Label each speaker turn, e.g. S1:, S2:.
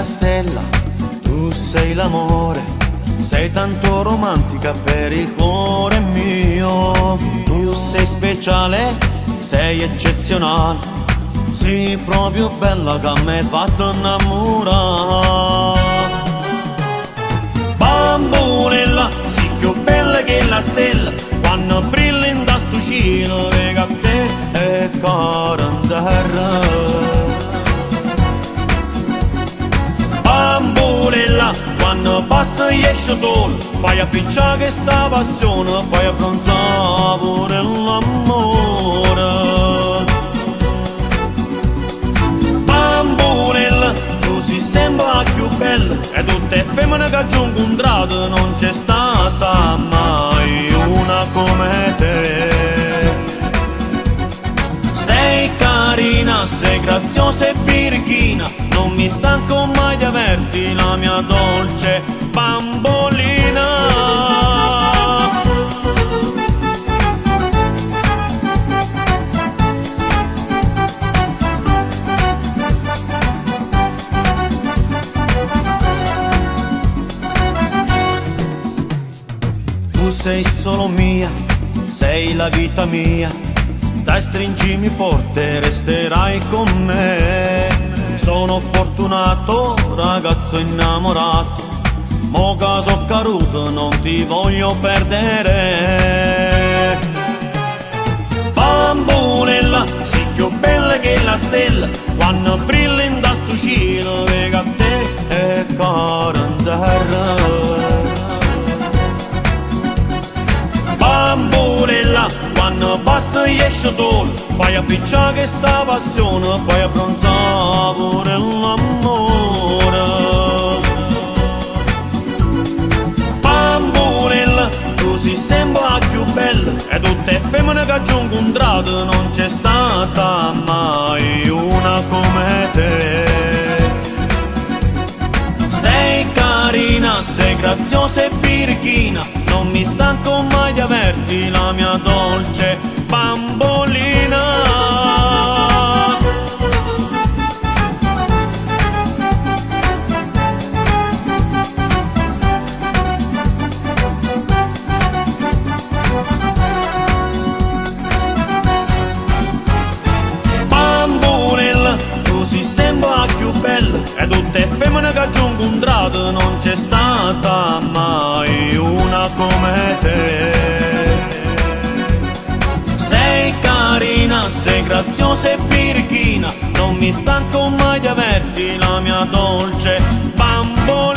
S1: stella, tu sei l'amore, sei tanto romantica per il cuore mio. Tu sei speciale, sei eccezionale, sei proprio bella che mi hai fatto innamorare. Bambolella, sei più bella che la stella, quando brilla in da sto cielo, vega a te e caro in terra. Bambolella, quando passa e esce solo, fai appicciare questa passione, fai abbronzare pure l'amore. Bambolella, tu sei sempre la più bella, e tutte femmine che ci ho incontrato non c'è stata mai una come te. Sei carina, sei graziosa e birichina, non mi stanco mai di averti, la mia dolce bambolina. Tu sei solo mia, sei la vita mia, dai stringimi forte, resterai con me. Sono fortunato, ragazzo innamorato, mo che so caduto non ti voglio perdere. Bambolella, sei più bella che la stella, quando brilla in da sto cielo, vega a te e caro in terra. Bambolella, quando passa e esce solo, fai appicciare questa passione, fai abbronzare pure l'amore. Bambolella, tu sei sempre la più bella, e tutte femmine che ci ho incontrato non c'è stata mai una come te. Sei carina, sei graziosa e birichina, non mi stanco mai di averti, la mia dolce bambolina. Bambolella, tu sei sempre la più bella, e tutte femmine che ci ho incontrato non c'è stata mai una come te. Sei carina, sei graziosa e birichina, non mi stanco mai di averti, la mia dolce bambolina.